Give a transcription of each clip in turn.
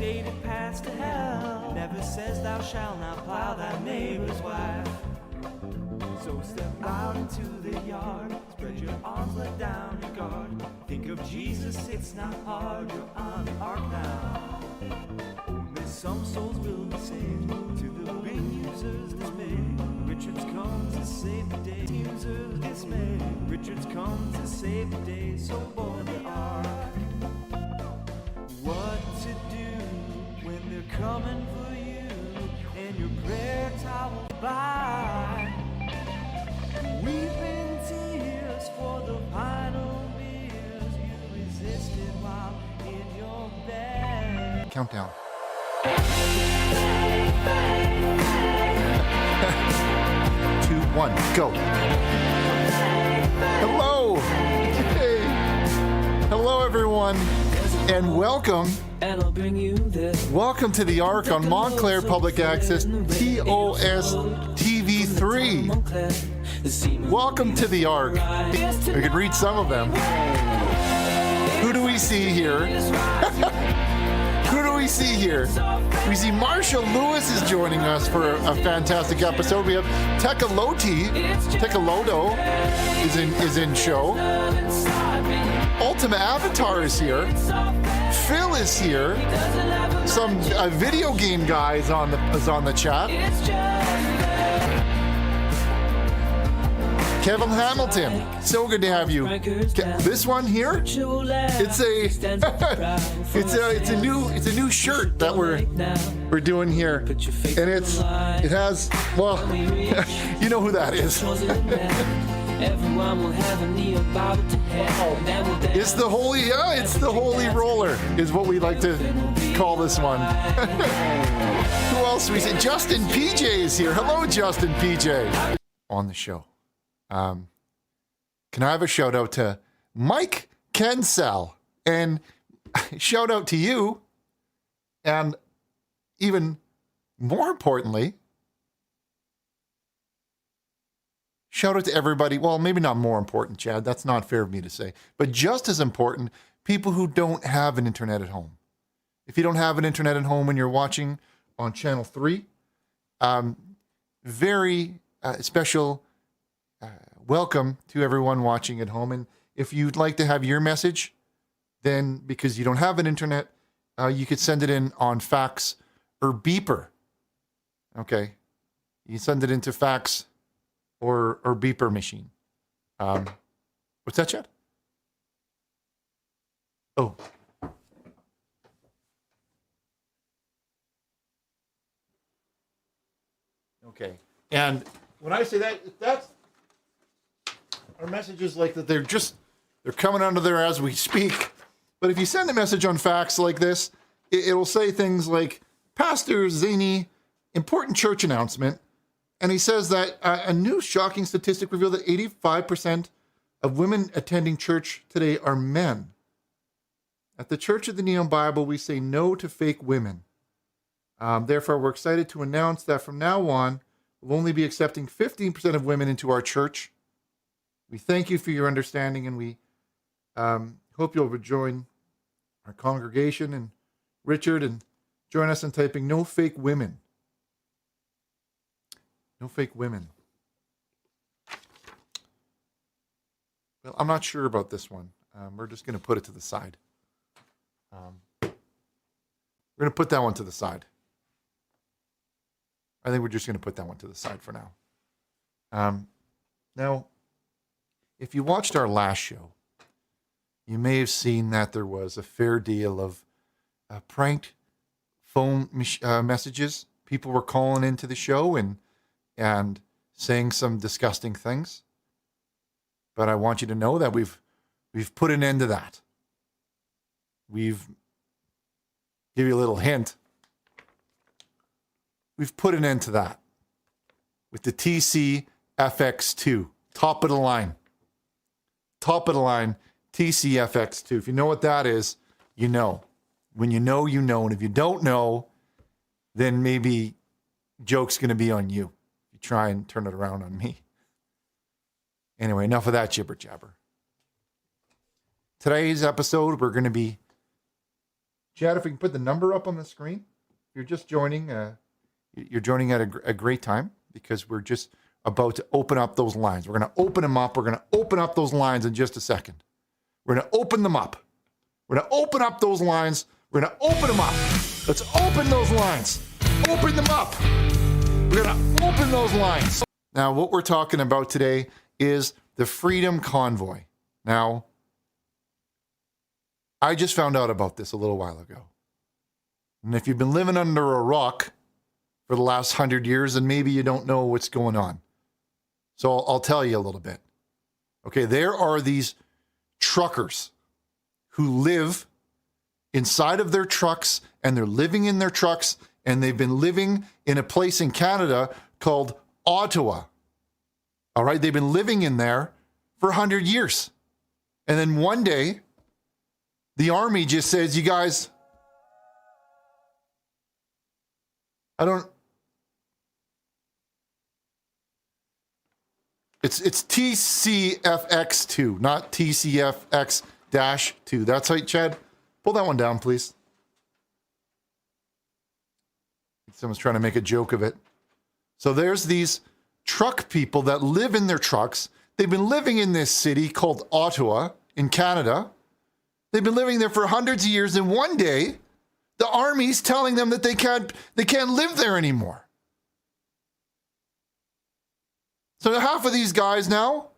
faded paths to hell. Never says thou shalt not plow thy neighbor's wife. So step out into the yard, spread your arms, let down your guard. Think of Jesus, it's not hard, you're on the ark now. Only some souls will be saved, to the big users dismay. Richard's come to save the day, users dismay. Richard's come to save the day, so board the ark. What to do when they're coming for you, and your prayer towel by. Weeping tears for the final beers you resisted while in your bed. Countdown. 2, 1, go. Hello. Hey. Hello, everyone, and welcome. And I'll bring you this. Welcome to the ARK on Montclair Public Access TOS TV3. Welcome to the ARK. We can read some of them. Who do we see here? Who do we see here? We see Marshall Lewis is joining us for a fantastic episode. We have Tekaloto is in show. Ultima Avatar is here. Phil is here. Some video game guy is on the chat. Kevin Hamilton, so good to have you. This one here, it's a new shirt that we're doing here, and it has, well, you know who that is. It's the holy roller is what we like to call this one. Who else we see? Justin PJ is here. Hello, Justin PJ. On the show. Can I have a shout out to Mike Kensell, and shout out to you, and even more importantly, shout out to everybody. Well, maybe not more important, Chad. That's not fair of me to say, but just as important, people who don't have an internet at home. If you don't have an internet at home and you're watching on Channel 3, very special welcome to everyone watching at home. And if you'd like to have your message, then because you don't have an internet, you could send it in on fax or beeper. Okay. You send it into fax or beeper machine. What's that, Chad? Oh. Okay. And when I say that's our messages like that, they're coming under there as we speak. But if you send a message on fax like this, it'll say things like, Pastor Zany, important church announcement. And he says that a new shocking statistic revealed that 85% of women attending church today are men. At the Church of the Neon Bible, we say no to fake women. Therefore, we're excited to announce that from now on, we'll only be accepting 15% of women into our church. We thank you for your understanding, and we hope you'll join our congregation and Richard and join us in typing no fake women. No fake women. Well, I'm not sure about this one. We're just going to put it to the side. We're going to put that one to the side. I think we're just going to put that one to the side for now. Now, if you watched our last show, you may have seen that there was a fair deal of pranked phone messages. People were calling into the show and saying some disgusting things. But I want you to know that we've put an end to that. We've give you a little hint. We've put an end to that with the TC FX2, top of the line. Top of the line, TCFX2. If you know what that is, you know. When you know, you know. And if you don't know, then maybe joke's going to be on you. You try and turn it around on me. Anyway, enough of that jibber jabber. Today's episode, we're going to be Chad, if we can put the number up on the screen. If you're just joining, you're joining at a great time because we're just about to open up those lines. We're going to open them up. We're going to open up those lines in just a second. We're going to open them up. We're going to open up those lines. We're going to open them up. Let's open those lines. Open them up. We're going to open those lines. Now, what we're talking about today is the Freedom Convoy. Now, I just found out about this a little while ago. And if you've been living under a rock for the last 100 years, then maybe you don't know what's going on. So I'll tell you a little bit. Okay, there are these truckers who live inside of their trucks, and they're living in their trucks, and they've been living in a place in Canada called Ottawa. All right, they've been living in there for 100 years. And then one day, the army just says, you guys, it's TCFX2, not TCFX-2. That's right, Chad. Pull that one down, please. Someone's trying to make a joke of it. So there's these truck people that live in their trucks. They've been living in this city called Ottawa in Canada. They've been living there for hundreds of years, and one day, the army's telling them that they can't live there anymore. So half of these guys now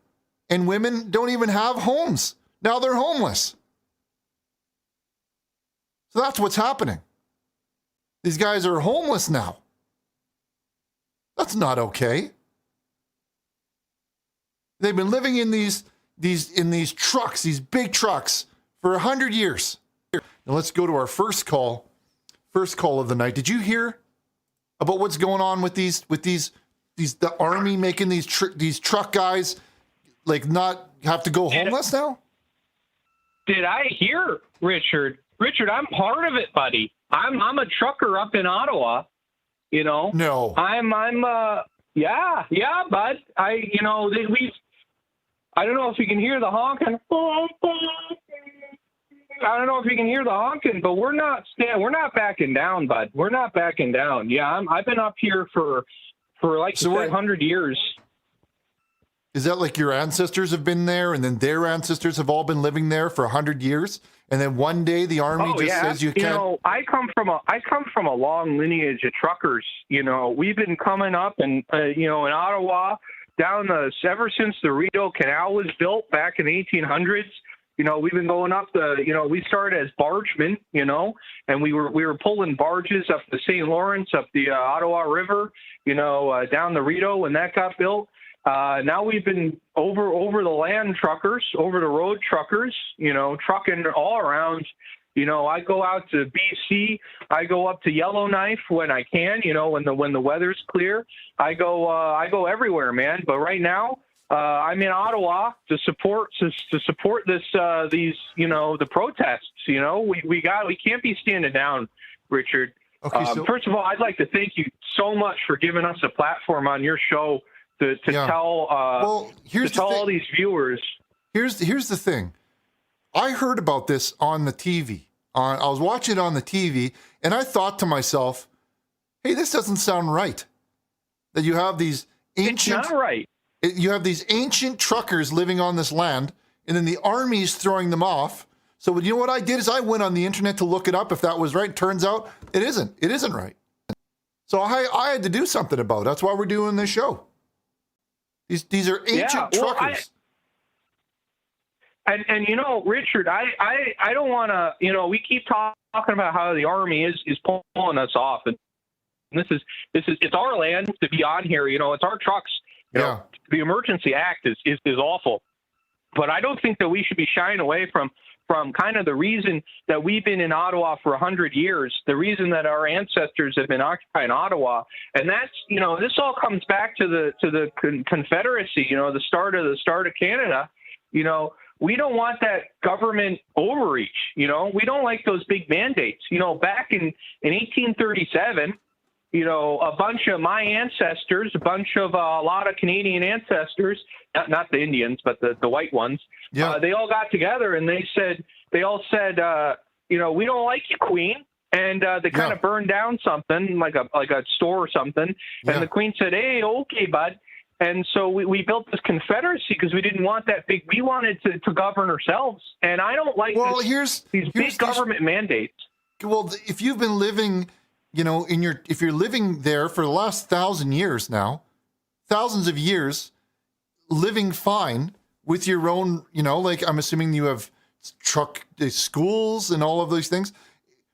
and women don't even have homes. Now they're homeless. So that's what's happening. These guys are homeless now. That's not okay. They've been living in these trucks, these big trucks, for 100 years. Now let's go to our first call of the night. Did you hear about what's going on with the army making these truck guys like not have to go homeless now? Did I hear, Richard? Richard, I'm part of it, buddy. I'm a trucker up in Ottawa. You know. No. Yeah, bud. I don't know if you can hear the honking. I don't know if you can hear the honking, but we're not backing down, bud. We're not backing down. Yeah, I've been up here for like 100 years. Is that like your ancestors have been there, and then their ancestors have all been living there for 100 years, and then one day the army says you can't? You know, I come from a long lineage of truckers. You know, we've been coming up and in Ottawa ever since the Rideau Canal was built back in the 1800s. You know, we've been going up we started as bargemen, and we were pulling barges up the St. Lawrence, up the Ottawa River, down the Rideau when that got built. Now we've been over the land truckers, over the road truckers, trucking all around. I go out to BC. I go up to Yellowknife when I can, when the weather's clear. I go everywhere, man. But right now, I'm in Ottawa to support this the protests. We can't be standing down, Richard. Okay, first of all, I'd like to thank you so much for giving us a platform on your show to tell all these viewers. Here's the thing. I heard about this on the TV. I was watching it on the TV, and I thought to myself, "Hey, this doesn't sound right." That you have these ancient. It's not right. You have these ancient truckers living on this land, and then the army's throwing them off. So you know what I did is I went on the internet to look it up if that was right. Turns out it isn't. It isn't right. So I had to do something about it. That's why we're doing this show. These are ancient truckers. And Richard, I don't want to. We keep talking about how the army is pulling us off, and this is it's our land to be on here. It's our trucks. The Emergency Act is awful, but I don't think that we should be shying away from kind of the reason that we've been in Ottawa for 100 years, the reason that our ancestors have been occupying Ottawa, and that's this all comes back to the Confederacy, the start of Canada. We don't want that government overreach. We don't like those big mandates. Back in 1837. A bunch of my ancestors, a lot of Canadian ancestors, not the Indians, but the white ones, they all got together and they all said, we don't like you, Queen. And they kind of burned down something like a store or something. And the Queen said, hey, okay, bud. And so we built this confederacy because we didn't want that big. We wanted to govern ourselves. And I don't like these big government mandates. Well, if you've been living, if you're living there for the last 1,000 years now, thousands of years, living fine with your own, like I'm assuming you have truck schools and all of those things.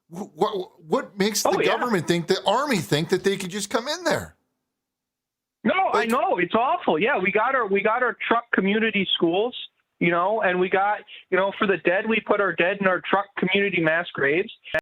What makes the government think, the army think that they could just come in there? No, I know it's awful. Yeah, we got our truck community schools, and we got, for the dead, we put our dead in our truck community mass graves.